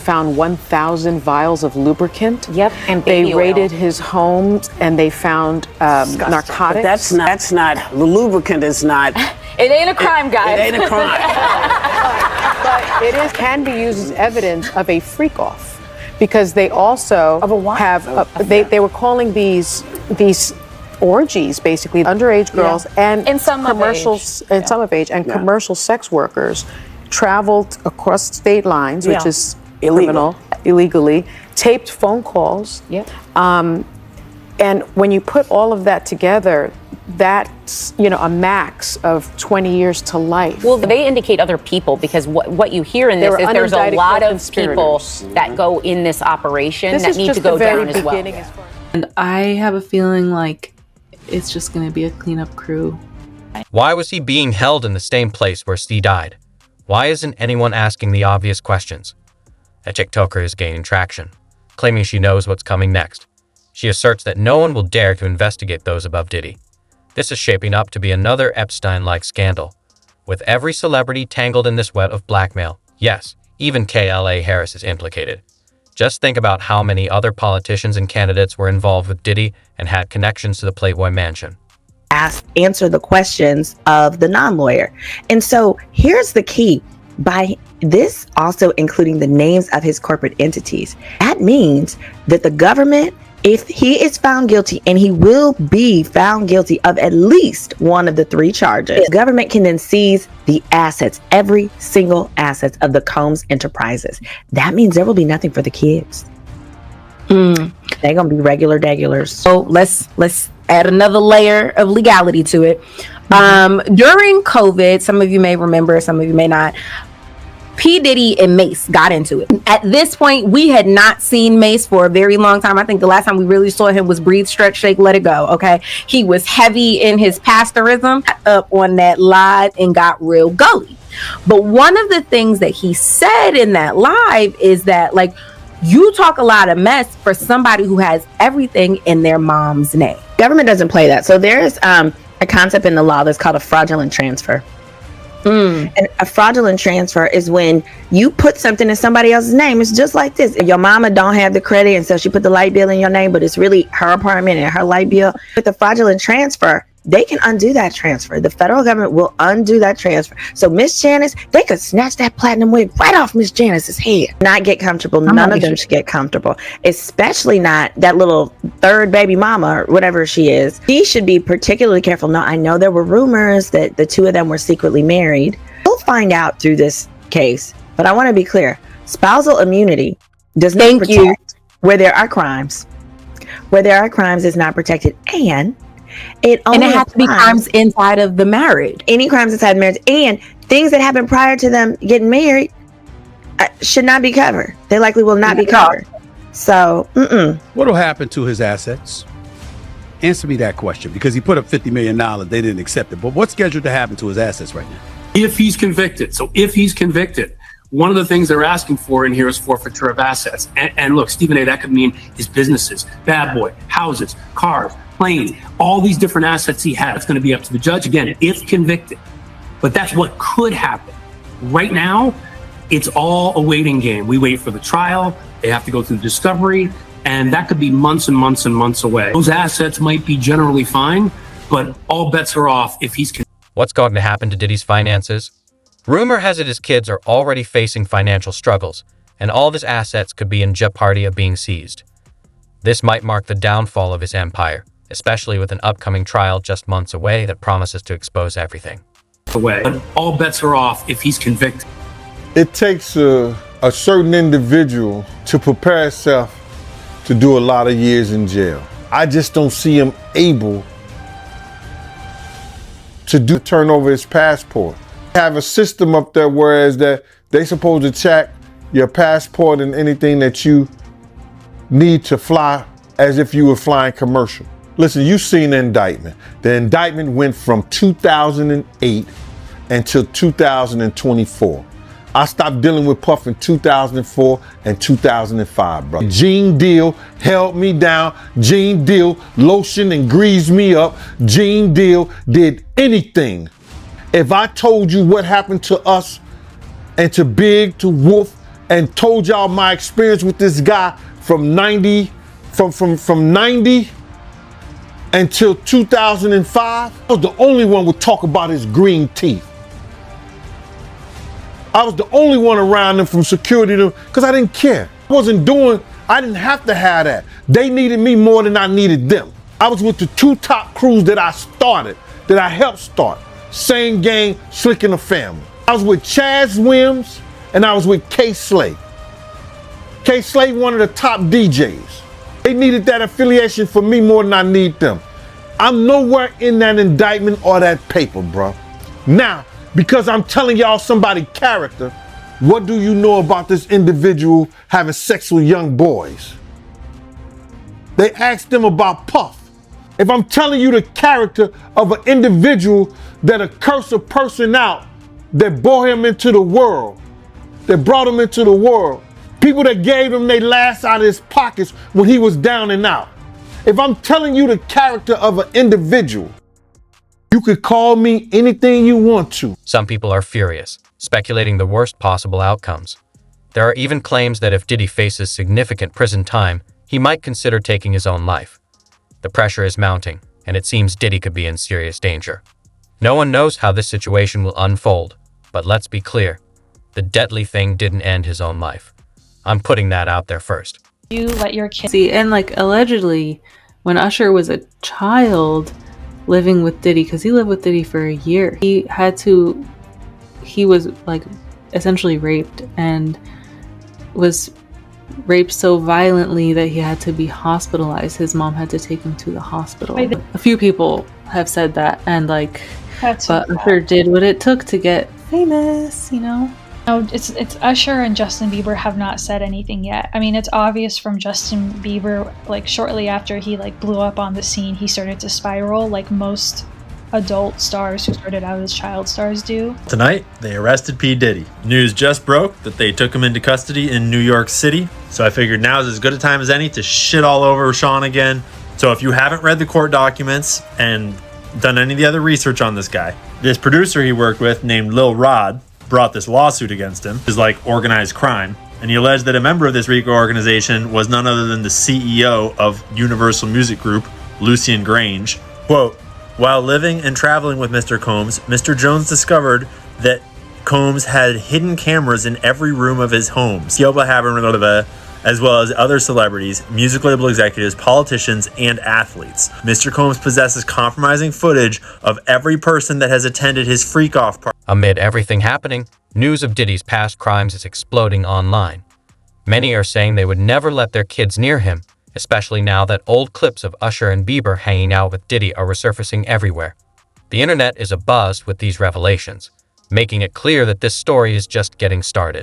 found 1,000 vials of lubricant. Yep, and they baby raided oil. his home and they found narcotics. But that's not, the lubricant is not. It ain't a crime, guys. It ain't a crime. But it can be used as evidence of a freak off, because they also have, they were calling these orgies, basically underage girls and commercials and some of age and commercial sex workers traveled across state lines, which is criminal, illegally, taped phone calls. And when you put all of that together, that's, a max of 20 years to life. Well, they indicate other people, because what you hear in this is there's a lot of people that go in this operation that need to go down as well. And I have a feeling like it's just going to be a cleanup crew. Why was he being held in the same place where Steve died? Why isn't anyone asking the obvious questions? A TikToker is gaining traction, claiming she knows what's coming next. She asserts that no one will dare to investigate those above Diddy. This is shaping up to be another Epstein-like scandal, with every celebrity tangled in this web of blackmail. Yes, even KLA Harris is implicated. Just think about how many other politicians and candidates were involved with Diddy and had connections to the Playboy Mansion. Answer the questions of the non-lawyer. And so here's the key. By this also including the names of his corporate entities, that means that the government, if he is found guilty, and he will be found guilty of at least one of the 3 charges, the government can then seize the assets, every single assets of the Combs Enterprises. That means there will be nothing for the kids. They're gonna be regulars. So let's add another layer of legality to it. During COVID, some of you may remember, some of you may not, P. Diddy and Mace got into it. At this point, we had not seen Mace for a very long time. I think the last time we really saw him was Breathe, Stretch, Shake, Let It Go. Okay. He was heavy in his pastorism, up on that live and got real gully. But one of the things that he said in that live is that, like, you talk a lot of mess for somebody who has everything in their mom's name. Government doesn't play that. So there's a concept in the law that's called a fraudulent transfer. And a fraudulent transfer is when you put something in somebody else's name. It's just like this. If your mama don't have the credit, and so she put the light bill in your name, but it's really her apartment and her light bill. With the fraudulent transfer, they can undo that transfer. The federal government will undo that transfer. So Miss Janice, they could snatch that platinum wig right off Miss Janice's head. Not get comfortable. None of them should get comfortable. Especially not that little third baby mama or whatever she is. She should be particularly careful. Now, I know there were rumors that the 2 of them were secretly married. We'll find out through this case. But I want to be clear. Spousal immunity does not protect where there are crimes. Where there are crimes is not protected. And it has to be crimes inside of the marriage. Any crimes inside marriage, and things that happen prior to them getting married should not be covered. They likely will not be covered. So, what will happen to his assets? Answer me that question, because he put up $50 million. They didn't accept it. But what's scheduled to happen to his assets right now? If he's convicted. So if he's convicted, one of the things they're asking for in here is forfeiture of assets. And look, Stephen A., that could mean his businesses, Bad Boy, houses, cars, planes, all these different assets he had. It's going to be up to the judge, again, if convicted. But that's what could happen. Right now, it's all a waiting game. We wait for the trial. They have to go through discovery. And that could be months and months and months away. Those assets might be generally fine, but all bets are off if he's convicted. What's going to happen to Diddy's finances? Rumor has it his kids are already facing financial struggles, and all of his assets could be in jeopardy of being seized. This might mark the downfall of his empire, especially with an upcoming trial just months away that promises to expose everything. But all bets are off if he's convicted. It takes a certain individual to prepare himself to do a lot of years in jail. I just don't see him able to turn over his passport. Have a system up there whereas that they supposed to check your passport and anything that you need to fly as if you were flying commercial. Listen, you've seen the indictment. The indictment went from 2008 until 2024. I stopped dealing with Puff in 2004 and 2005, bro. Gene Deal held me down. Gene Deal lotioned and greased me up. Gene Deal did anything. If I told you what happened to us and to Big, to Wolf, and told y'all my experience with this guy from 90 until 2005, I was the only one would talk about his green teeth. I was the only one around them from security because I didn't care. I didn't have to have that. They needed me more than I needed them. I was with the two top crews that I helped start. Same Gang, Slick and the Family. I was with Chaz Wims and I was with K Slay. K Slay, one of the top DJs. They needed that affiliation for me more than I need them. I'm nowhere in that indictment or that paper, bro. Now, because I'm telling y'all somebody's character, what do you know about this individual having sex with young boys? They asked them about Puff. If I'm telling you the character of an individual that'll curse a person out, that brought him into the world, people that gave him their last out of his pockets when he was down and out. If I'm telling you the character of an individual, you could call me anything you want to. Some people are furious, speculating the worst possible outcomes. There are even claims that if Diddy faces significant prison time, he might consider taking his own life. The pressure is mounting, and it seems Diddy could be in serious danger. No one knows how this situation will unfold, but let's be clear, the deadly thing didn't end his own life. I'm putting that out there first. You let your kids see, and like allegedly, when Usher was a child living with Diddy, because he lived with Diddy for a year, he was like essentially raped, and was raped so violently that he had to be hospitalized. His mom had to take him to the hospital. A few people have said that, and like, but Usher did what it took to get famous, you know? No, it's Usher and Justin Bieber have not said anything yet. I mean, it's obvious from Justin Bieber, like shortly after he like blew up on the scene, he started to spiral like most adult stars who started out as child stars do. Tonight, they arrested P. Diddy. News just broke that they took him into custody in New York City. So I figured now's as good a time as any to shit all over Sean again. So if you haven't read the court documents and done any of the other research on this guy, this producer he worked with named Lil Rod brought this lawsuit against him. It's like organized crime. And he alleged that a member of this RICO organization was none other than the CEO of Universal Music Group, Lucian Grange. Quote, while living and traveling with Mr. Combs, Mr. Jones discovered that Combs had hidden cameras in every room of his home. As well as other celebrities, music label executives, politicians, and athletes. Mr. Combs possesses compromising footage of every person that has attended his freak-off party. Amid everything happening, news of Diddy's past crimes is exploding online. Many are saying they would never let their kids near him, especially now that old clips of Usher and Bieber hanging out with Diddy are resurfacing everywhere. The internet is abuzz with these revelations, making it clear that this story is just getting started.